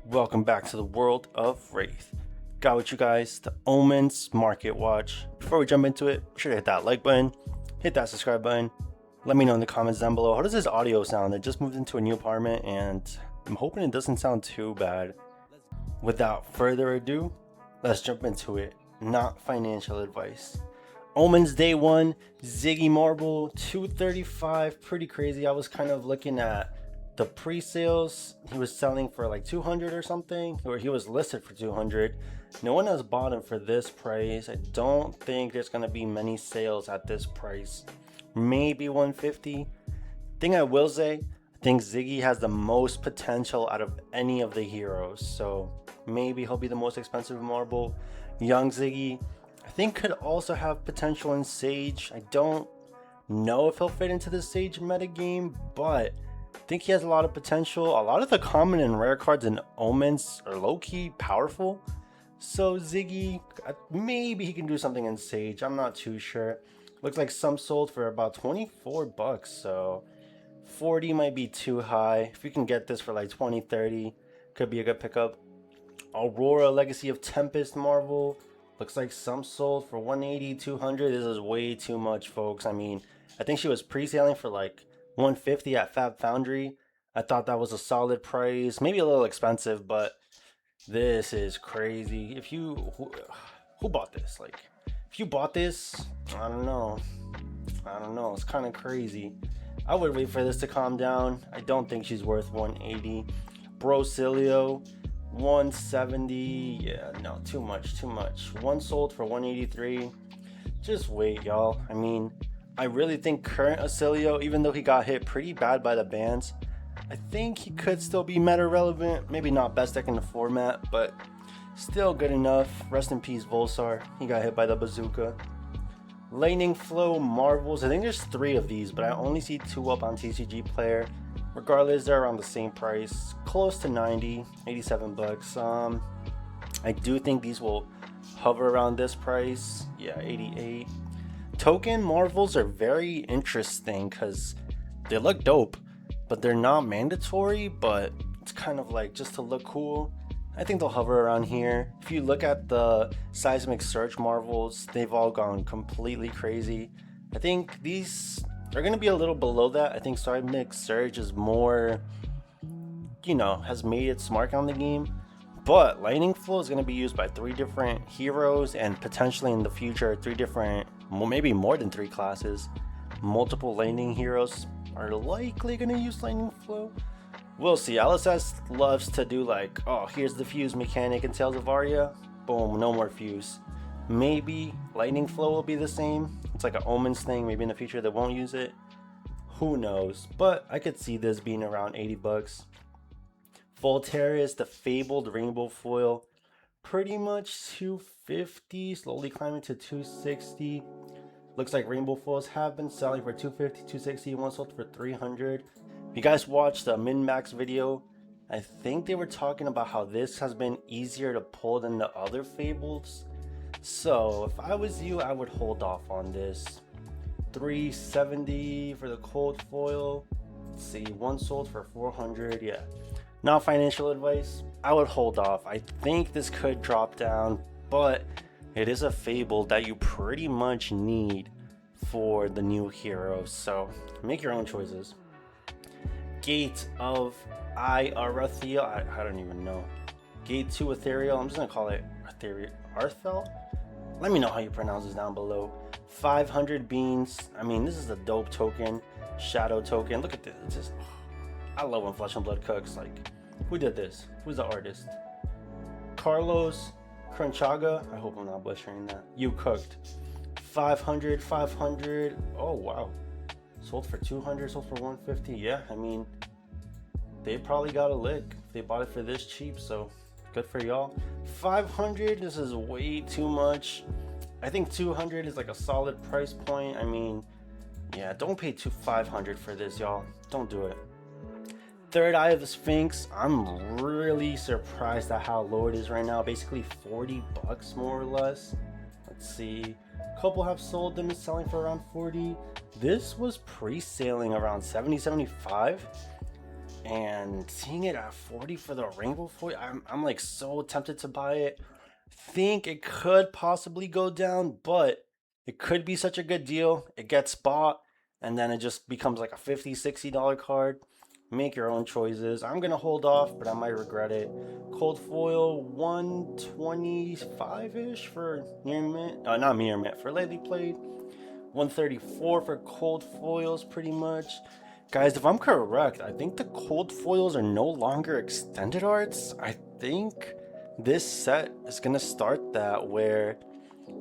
Welcome back to the world of Wraith. Got with you guys, the Omens Market Watch. Before we jump into it, be sure to hit that like button, hit that subscribe button. Let me know in the comments down below, how does this audio sound? I just moved into a new apartment and I'm hoping it doesn't sound too bad. Without further ado, let's jump into it. Not financial advice. Omens Day 1, Ziggy Marble, 235, pretty crazy. I was kind of looking at the pre-sales. He was selling for like 200 or something, or he was listed for 200. No one has bought him for this price. I don't think there's gonna be many sales at this price. Maybe 150. Thing I will say, I think Ziggy has the most potential out of any of the heroes, so maybe he'll be the most expensive marble. Young Ziggy, I think, could also have potential in Sage. I don't know if he'll fit into the Sage metagame, but I think he has a lot of potential. A lot of the common and rare cards in Omens are low-key powerful. So Ziggy, maybe he can do something in Sage. I'm not too sure. Looks like some sold for about 24 bucks, so 40 might be too high. If you can get this for like 20, 30, could be a good pickup. Aurora Legacy of Tempest Marvel. Looks like some sold for 180, 200. This is way too much, folks. I mean, I think she was pre-selling for like 150 at Fab Foundry. I thought that was a solid price. Maybe a little expensive, but this is crazy. If you... Who bought this? Like, if you bought this, I don't know. It's kind of crazy. I would wait for this to calm down. I don't think she's worth 180. Brocilio, 170. Yeah, no, too much. One sold for 183. Just wait, y'all. I mean, I really think current Acilio, even though he got hit pretty bad by the bans, I think he could still be meta relevant. Maybe not best deck in the format, but still good enough. Rest in peace, Volsar. He got hit by the bazooka. Lightning Flow Marvels. I think there's 3 of these, but I only see 2 up on TCG Player. Regardless, they're around the same price, close to 90, 87 bucks. I do think these will hover around this price. Yeah, 88. Token Marvels are very interesting because they look dope, but they're not mandatory, but it's kind of like just to look cool. I think they'll hover around here. If you look at the Seismic Surge Marvels, they've all gone completely crazy. I think these are going to be a little below that. I think Seismic Surge is more, has made its mark on the game. But Lightning Flow is going to be used by 3 different heroes and potentially in the future 3 different, maybe more than 3 classes. Multiple lightning heroes are likely going to use Lightning Flow. We'll see. LSS loves to do like, oh, here's the fuse mechanic in Tales of Aria. Boom, no more fuse. Maybe Lightning Flow will be the same. It's like an Omens thing. Maybe in the future they won't use it. Who knows? But I could see this being around 80 bucks. Voltaris, the Fabled Rainbow Foil, pretty much 250, slowly climbing to 260. Looks like Rainbow Foils have been selling for 250, 260, one sold for 300. If you guys watched the min-max video, I think they were talking about how this has been easier to pull than the other Fables. So if I was you, I would hold off on this. 370 for the cold foil. Let's see, one sold for 400. Yeah, not financial advice. I would hold off. I think this could drop down, but it is a Fable that you pretty much need for the new heroes. So make your own choices. Gate of Arathel. I don't even know. Gate 2 Ethereal. I'm just gonna call it Arthel. Let me know how you pronounce this down below. 500 beans. I mean, this is a dope token. Shadow token. Look at this. It's just, I love when Flesh and Blood cooks. Like, who did this? Who's the artist? Carlos Crunchaga. I hope I'm not butchering that. You cooked. 500. Oh wow. Sold for 200, sold for 150. Yeah, I mean, they probably got a lick if they bought it for this cheap, so good for y'all. 500, this is way too much. I think 200 is like a solid price point. I mean, yeah, don't pay 500 for this, y'all. Don't do it. Third Eye of the Sphinx. I'm really surprised at how low it is right now. Basically 40 bucks more or less. Let's see. A couple have sold them, selling for around 40. This was pre-sailing around 70, 75. and seeing it at 40 for the rainbow foil, I'm like so tempted to buy it. Think it could possibly go down, but it could be such a good deal. It gets bought and then it just becomes like a $50, $60 card. Make your own choices. I'm gonna hold off, but I might regret it. Cold foil 125-ish for near mint. Not near mint, for lately played. 134 for cold foils, pretty much. Guys, if I'm correct, I think the cold foils are no longer extended arts. I think this set is gonna start that, where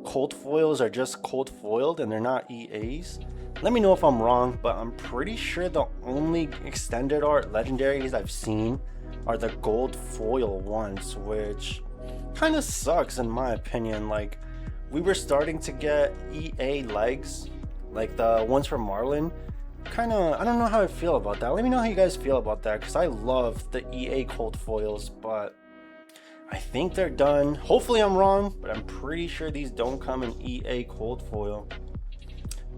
cold foils are just cold foiled and they're not EAs. Let me know if I'm wrong, but I'm pretty sure the only extended art legendaries I've seen are the gold foil ones, which kind of sucks in my opinion. Like, we were starting to get EA legs, like the ones from Marlin. I don't know how I feel about that. Let me know how you guys feel about that, because I love the EA cold foils, but I think they're done. Hopefully I'm wrong, but I'm pretty sure these don't come in EA cold foil.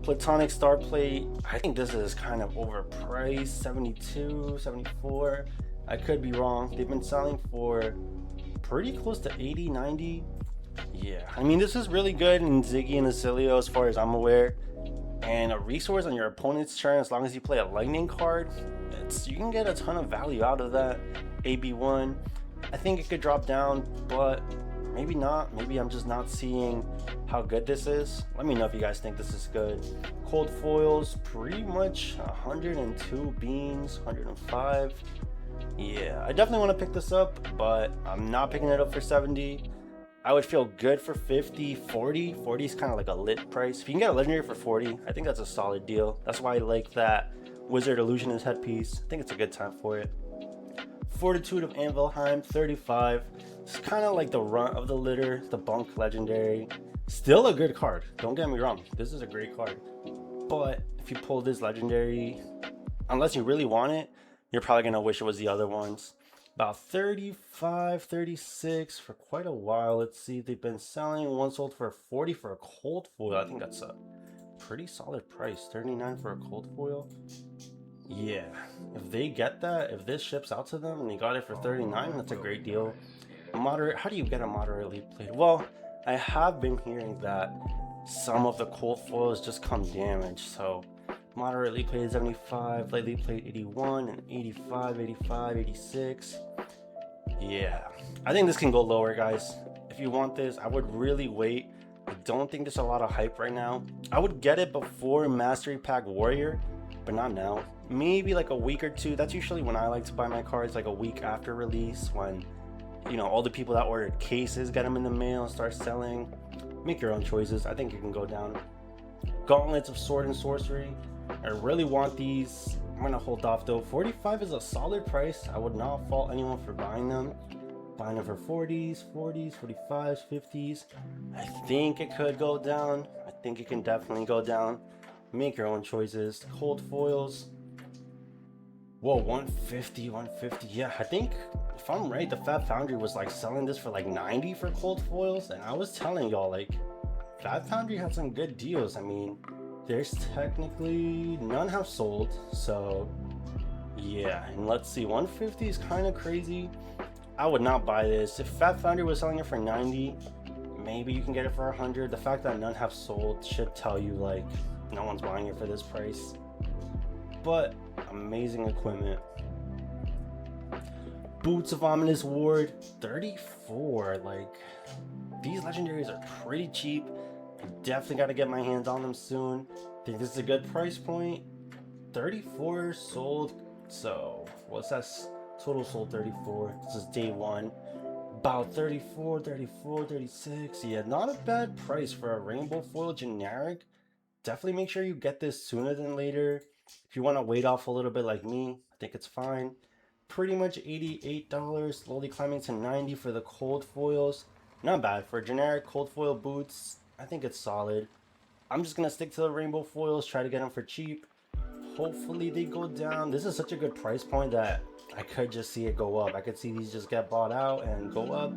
Platonic Star Plate, I think this is kind of overpriced. 72, 74. I could be wrong. They've been selling for pretty close to 80, 90. Yeah, I mean, this is really good in Ziggy and Azaleo as far as I'm aware. And a resource on your opponent's turn, as long as you play a lightning card, you can get a ton of value out of that. AB1, I think it could drop down, but maybe not. Maybe I'm just not seeing how good this is. Let me know if you guys think this is good. Cold foils, pretty much 102 beans, 105. Yeah, I definitely want to pick this up, but I'm not picking it up for 70. I would feel good for 50, 40. 40 is kind of like a lit price. If you can get a legendary for 40, I think that's a solid deal. That's why I like that Wizard Illusionist headpiece. I think it's a good time for it. Fortitude of Anvilheim, 35. It's kind of like the runt of the litter, the bunk legendary. Still a good card, don't get me wrong. This is a great card. But if you pull this legendary, unless you really want it, you're probably going to wish it was the other ones. About 35, 36 for quite a while. Let's see, they've been selling. One sold for 40 for a cold foil. I think that's a pretty solid price. 39 for a cold foil. Yeah, if they get that, if this ships out to them and they got it for 39, that's a great deal. Moderate, how do you get a moderately played? Well, I have been hearing that some of the cold foils just come damaged, so moderately played 75, lightly played 81, and 85, 85, 86. Yeah, I think this can go lower, guys. If you want this, I would really wait. I don't think there's a lot of hype right now. I would get it before Mastery Pack Warrior, but not now. Maybe like a week or two. That's usually when I like to buy my cards, like a week after release, when, you know, all the people that ordered cases get them in the mail and start selling. Make your own choices. I think it can go down. Gauntlets of Sword and Sorcery, I really want these. I'm gonna hold off though. 45 is a solid price. I would not fault anyone for buying them. Buying them for 40s, 45s, 50s. I think it could go down. I think it can definitely go down. Make your own choices. Cold foils. Whoa, 150, 150. Yeah, I think if I'm right, the Fab Foundry was like selling this for like 90 for cold foils. And I was telling y'all, like, Fab Foundry had some good deals. I mean, there's technically none have sold. So yeah, and let's see, 150 is kind of crazy. I would not buy this. If Fab Foundry was selling it for 90, maybe you can get it for 100. The fact that none have sold should tell you, like, no one's buying it for this price. But amazing equipment. Boots of Ominous Ward, 34. Like, these legendaries are pretty cheap. I definitely got to get my hands on them soon. Think this is a good price point. 34 sold. So what's that? Total sold 34. This is day one. About 34, 34, 36. Yeah, not a bad price for a rainbow foil generic. Definitely make sure you get this sooner than later. If you want to wait off a little bit like me, I think it's fine. Pretty much $88, slowly climbing to 90 for the cold foils. Not bad for generic cold foil boots. I think it's solid. I'm just gonna stick to the rainbow foils, try to get them for cheap. Hopefully they go down. This is such a good price point that I could just see it go up. I could see these just get bought out and go up.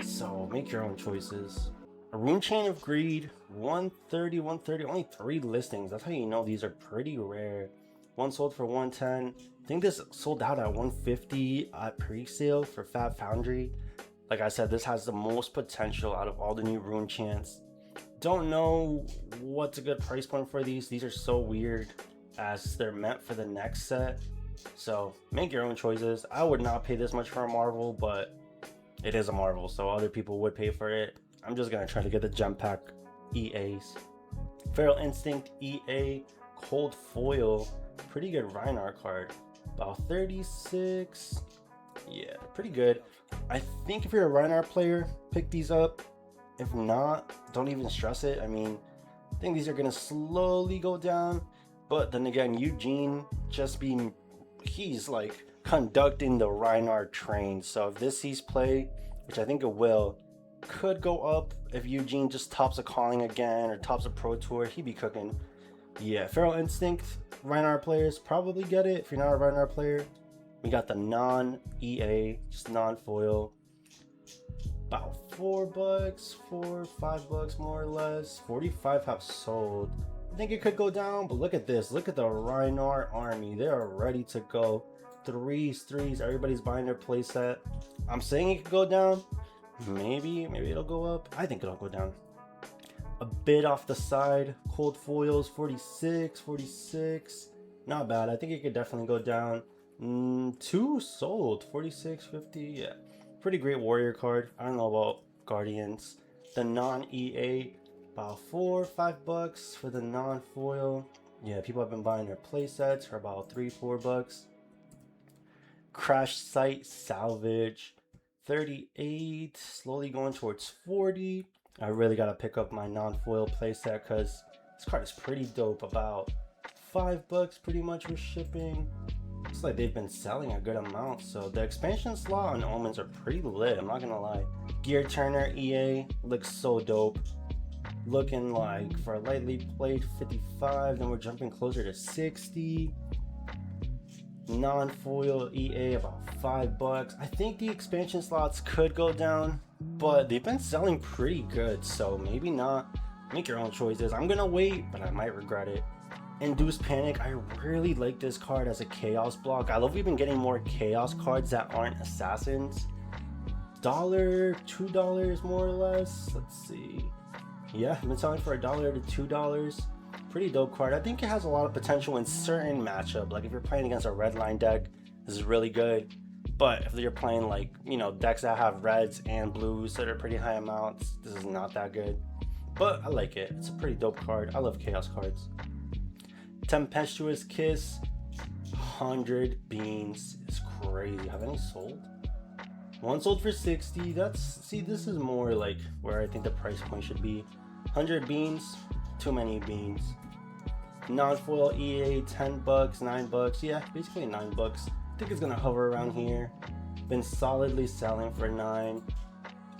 So make your own choices. A Rune Chain of Greed, 130, 130, only 3 listings. That's how you know these are pretty rare. One sold for 110. I think this sold out at 150 at pre-sale for Fab Foundry. Like I said, this has the most potential out of all the new rune chants. Don't know what's a good price point for these. These are so weird as they're meant for the next set. So make your own choices. I would not pay this much for a Marvel, but it is a Marvel, so other people would pay for it. I'm just gonna try to get the gem pack EAs. Feral Instinct EA cold foil, pretty good Rhinar card, about 36. Yeah, pretty good. I think if you're a Rhinar player, pick these up. If not, don't even stress it. I mean, I think these are gonna slowly go down, but then again, Eugene he's like conducting the Rhinar train. So if this sees play, which I think it will, could go up. If Eugene just tops a calling again or tops a pro tour, he'd be cooking. Yeah, Feral Instinct, Rhinar players probably get it. If you're not a Rhinar player, we got the non-EA, just non-foil. About $4, $5 more or less. 45 have sold. I think it could go down, but look at this. Look at the Rhinar army. They are ready to go. Threes. Everybody's buying their playset. I'm saying it could go down. Maybe it'll go up. I think it'll go down. A bit off the side. Cold foils, 46. Not bad. I think it could definitely go down. 2 sold, 46, 50. Yeah, pretty great warrior card. I don't know about Guardians. The non-EA, about $4-5 for the non-foil. Yeah, people have been buying their playsets for about $3-4. Crash Site Salvage, 38, slowly going towards 40. I really gotta pick up my non-foil playset because this card is pretty dope. About $5 pretty much with shipping. Looks like they've been selling a good amount, so the expansion slot on Omens are pretty lit, I'm not gonna lie. Gear Turner EA looks so dope. Looking like for a lightly played 55, then we're jumping closer to 60. Non-foil EA about $5. I think the expansion slots could go down, but they've been selling pretty good, so maybe not. Make your own choices. I'm gonna wait, but I might regret it. Induced Panic, I really like this card as a chaos block. I love we've been getting more chaos cards that aren't assassins. $1, $2 more or less. Let's see. Yeah, I've been selling for $1 to $2. Pretty dope card. I think it has a lot of potential in certain matchup. Like if you're playing against a red line deck, this is really good. But if you're playing like, you know, decks that have reds and blues that are pretty high amounts, this is not that good. But I like it. It's a pretty dope card. I love chaos cards. Tempestuous Kiss, 100 beans. It's crazy. Have any sold? One sold for 60. This is more like where I think the price point should be. 100 beans, too many beans. Non-foil EA, $10, $9. Yeah, basically $9. I think it's gonna hover around here. Been solidly selling for 9.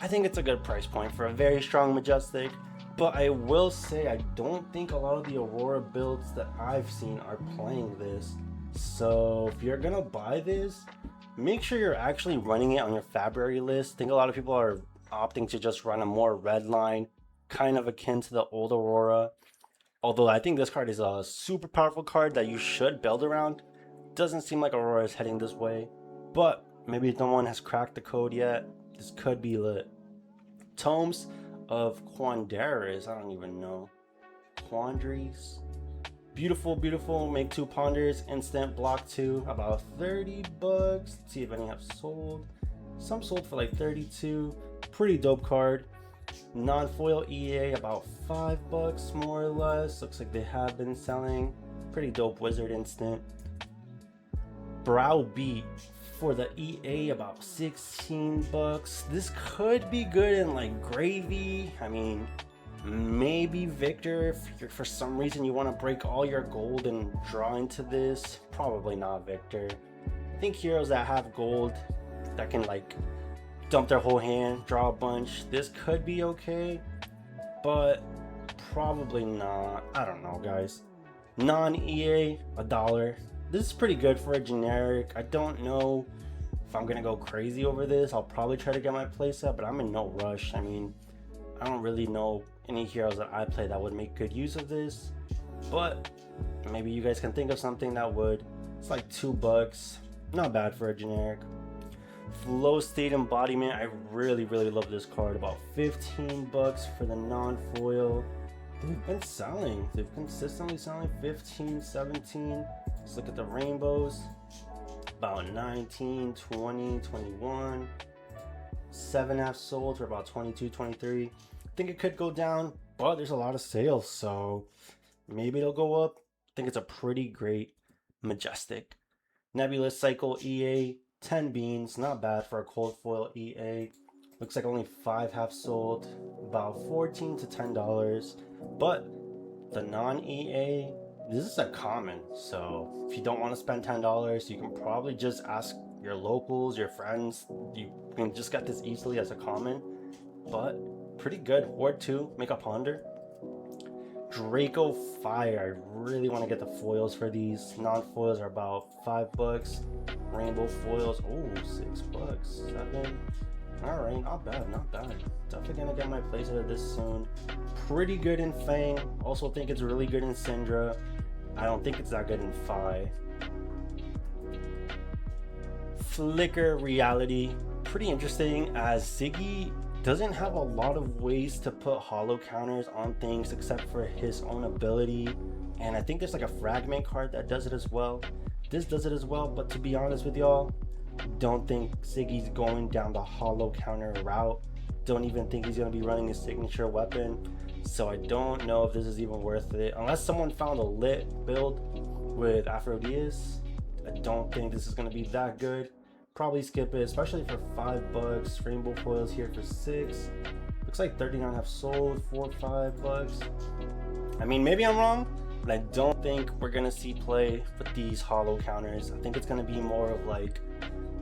I think it's a good price point for a very strong Majestic. But I will say I don't think a lot of the Aurora builds that I've seen are playing this. So if you're gonna buy this, make sure you're actually running it on your February list. I think a lot of people are opting to just run a more red line, kind of akin to the old Aurora. Although I think this card is a super powerful card that you should build around. Doesn't seem like Aurora is heading this way, but maybe no one has cracked the code yet. This could be lit. Tomes of Quandaris, I don't even know. Quandaries. Beautiful, beautiful. Make 2 ponders, instant, block 2, about $30. Let's see if any have sold. Some sold for like 32. Pretty dope card. Non-foil EA about $5 more or less. Looks like they have been selling. Pretty dope wizard instant. Browbeat for the EA about $16. This could be good in like gravy. I mean, maybe Victor if for some reason you want to break all your gold and draw into this. Probably not Victor. I think heroes that have gold that can like dump their whole hand, draw a bunch, this could be okay, but probably not. I don't know, guys. Non-EA, $1. This is pretty good for a generic. I don't know if I'm gonna go crazy over this. I'll probably try to get my playset, but I'm in no rush. I mean, I don't really know any heroes that I play that would make good use of this, but Maybe you guys can think of something that would. It's like $2. Not bad for a generic. Flow State Embodiment. I really love this card. About $15 for the non-foil. They've been selling. They've consistently selling 15, 17. Let's look at the rainbows. About 19, 20, 21. 7.5 sold for about 22, 23. I think it could go down, but there's a lot of sales, so maybe it'll go up. I think it's a pretty great Majestic. Nebulous Cycle EA, 10 beans, not bad for a cold foil EA. Looks like only 5 have sold, about $14 to $10. But the non-EA, this is a common, so if you don't want to spend $10, you can probably just ask your locals, your friends. You can just get this easily as a common, but pretty good. Ward 2, make a ponder. Draco Fire, I really want to get the foils for these. Non-foils are about $5. Rainbow foils, oh, $6, 7. All right, not bad, not bad. Definitely gonna get my place out of this soon. Pretty good in Fang. Also think it's really good in Syndra. I don't think it's that good in Phi. Flicker Reality, pretty interesting, as Ziggy doesn't have a lot of ways to put hollow counters on things except for his own ability, and I think there's like a Fragment card that does it as well. This does it as well, but to be honest with y'all, don't think Ziggy's going down the hollow counter route. Don't even think he's going to be running his signature weapon, so I don't know if this is even worth it unless someone found a lit build with Aphrodisias. I don't think this is going to be that good. Probably skip it, especially for $5. Rainbow foils here for $6. Looks like 39 have sold for $5. I mean, maybe I'm wrong, but I don't think we're gonna see play with these hollow counters. I think it's gonna be more of like,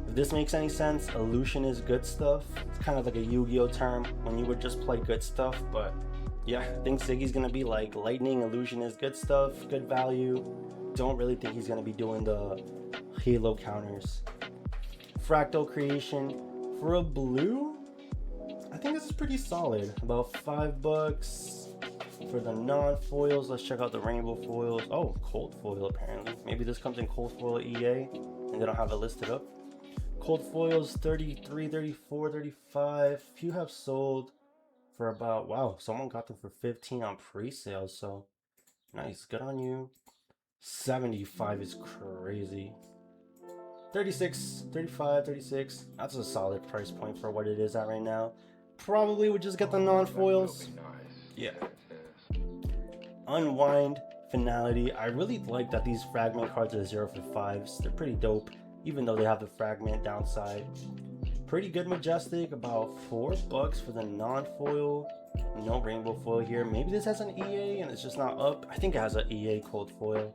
if this makes any sense, illusion is good stuff. It's kind of like a Yu-Gi-Oh term when you would just play good stuff, but yeah, I think Ziggy's gonna be like lightning, illusion is good stuff, good value. Don't really think he's gonna be doing the halo counters. Fractal Creation for a blue, I think this is pretty solid. About $5 for the non-foils. Let's check out the rainbow foils. Oh, cold foil apparently. Maybe this comes in cold foil EA and they don't have it listed up. Cold foils 33, 34, 35. Few have sold for about, wow, someone got them for 15 on pre-sale, so nice, good on you. 75 is crazy. 36, 35, 36. That's a solid price point for what it is at right now. Probably would just get the non-foils. Yeah. Unwind Finality. I really like that these Fragment cards are 0 for 5s. They're pretty dope, even though they have the Fragment downside. Pretty good Majestic, about $4 for the non-foil. No rainbow foil here. Maybe this has an EA and it's just not up. I think it has an EA cold foil.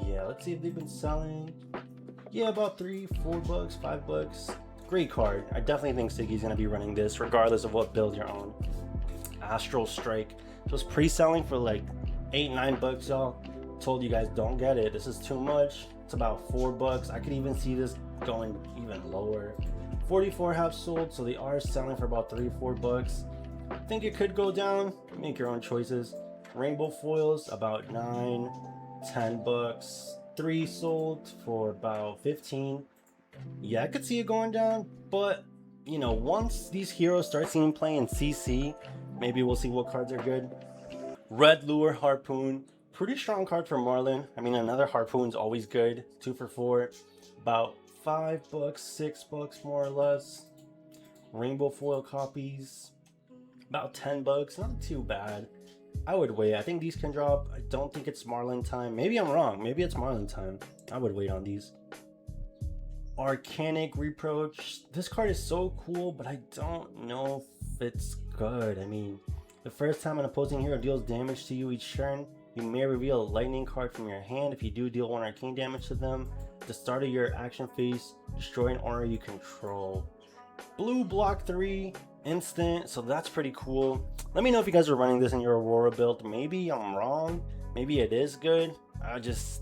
Yeah, let's see if they've been selling. Yeah, about $3, $4, $5. Great card. I definitely think Ziggy's gonna be running this regardless of what build you're on. Astral Strike. It was pre-selling for like $8, $9, y'all. Told you guys don't get it. This is too much. It's about $4. I could even see this going even lower. 44 have sold, so they are selling for about $3, $4. I think it could go down. Make your own choices. Rainbow foils about $9, $10. 3 sold for about 15. Yeah, I could see it going down, but you know, once these heroes start seeing play in CC, maybe we'll see what cards are good. Red Lure Harpoon, pretty strong card for Marlin. I mean, another Harpoon's always good. 2 for 4, about $5, $6 more or less. Rainbow foil copies, about $10, not too bad. I would wait. I think these can drop. I don't think it's Marlin time. Maybe I'm wrong. Maybe it's Marlin time. I would wait on these. Arcanic Reproach. This card is so cool, but I don't know if it's good. I mean, the first time an opposing hero deals damage to you each turn, you may reveal a lightning card from your hand. If you do deal 1 arcane damage to them, at the start of your action phase, destroy an aura you control. Blue block 3. Instant, so that's pretty cool. Let me know if you guys are running this in your Aurora build. Maybe I'm wrong, maybe it is good. I just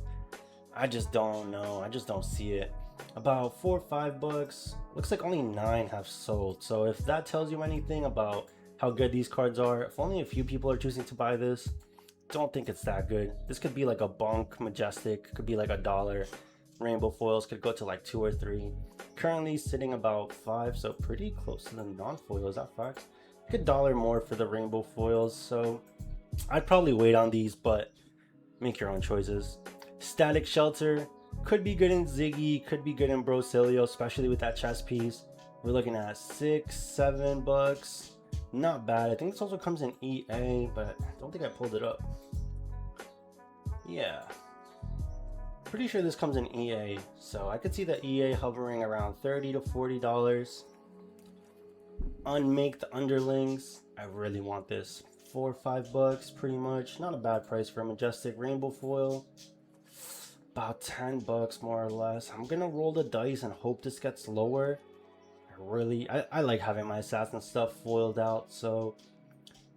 don't know. I just don't see it. About $4 or $5. Looks like only 9 have sold, so if that tells you anything about how good these cards are, if only a few people are choosing to buy this, don't think it's that good. This could be like a bunk majestic, could be like $1. Rainbow foils could go to like 2 or 3. Currently sitting about 5, so pretty close to the non-foil. Is that facts? Like $1 more for the rainbow foils, so I'd probably wait on these, but make your own choices. Static Shelter could be good in Ziggy, could be good in Brocilio, especially with that chest piece. We're looking at $6, $7. Not bad. I think this also comes in EA, but I don't think I pulled it up. Yeah. Pretty sure this comes in EA, so I could see the EA hovering around $30 to $40. Unmake the Underlings. I really want this. $4 or $5 pretty much. Not a bad price for a majestic rainbow foil. About $10 more or less. I'm gonna roll the dice and hope this gets lower. I like having my assassin stuff foiled out, so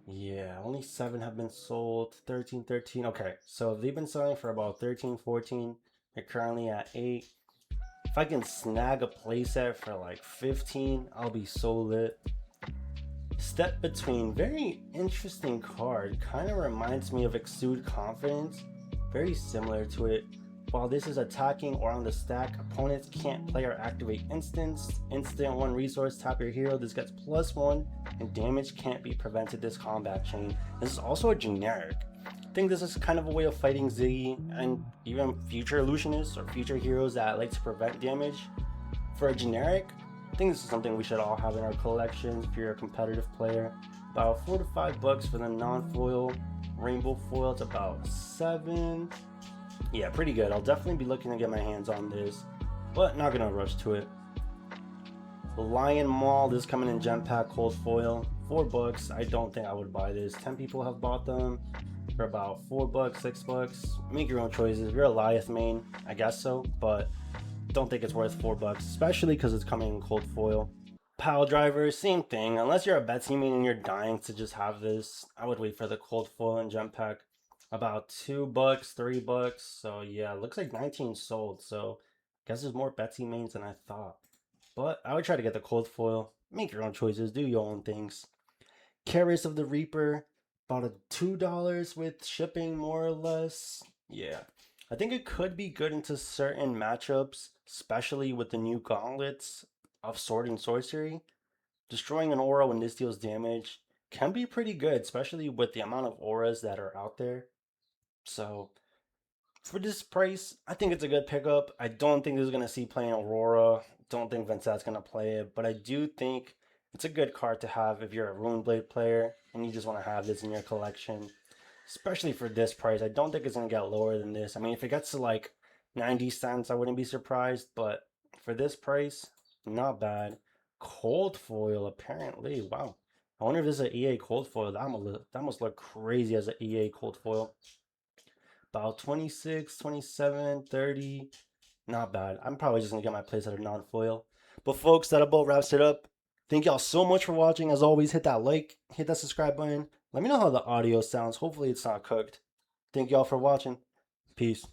yeah, only 7 have been sold. 13. Okay, so they've been selling for about 13, 14. They're currently at 8. If I can snag a playset for like 15, I'll be so lit. Step Between, very interesting card. Kind of reminds me of Exude Confidence. Very similar to it. While this is attacking or on the stack, opponents can't play or activate instants. Instant 1 resource, tap your hero. This gets +1, and damage can't be prevented this combat chain. This is also a generic. I think this is kind of a way of fighting Ziggy and even future illusionists or future heroes that like to prevent damage. For a generic, I think this is something we should all have in our collections if you're a competitive player. About $4 to $5 for the non-foil. Rainbow foil, it's about 7. Yeah, pretty good. I'll definitely be looking to get my hands on this, but not gonna rush to it. The Lion Mall, this is coming in gem pack cold foil. $4. I don't think I would buy this. 10 people have bought them for about $4, $6. Make your own choices. If you're a Goliath main, I guess so, but don't think it's worth $4, especially because it's coming in cold foil. Pile Driver, same thing. Unless you're a Betsy main and you're dying to just have this, I would wait for the cold foil and gem pack. About $2, $3. So yeah, looks like 19 sold. So I guess there's more Betsy mains than I thought. But I would try to get the cold foil. Make your own choices. Do your own things. Carriers of the Reaper, about a $2 with shipping more or less. Yeah, I think it could be good into certain matchups, especially with the new gauntlets of Sword and Sorcery. Destroying an aura when this deals damage can be pretty good, especially with the amount of auras that are out there. So for this price, I think it's a good pickup. I don't think this is going to see playing Aurora. Don't think Vincent's going to play it, but I do think it's a good card to have if you're a Runeblade player and you just want to have this in your collection, especially for this price. I don't think it's going to get lower than this. I mean, if it gets to like 90 cents, I wouldn't be surprised, but for this price, not bad. Cold foil, apparently. Wow. I wonder if this is an EA cold foil. That must look crazy as an EA cold foil. About 26, 27, 30. Not bad. I'm probably just going to get my place at a non-foil. But folks, that about wraps it up. Thank y'all so much for watching. As always, hit that like, hit that subscribe button. Let me know how the audio sounds. Hopefully it's not cooked. Thank y'all for watching. Peace.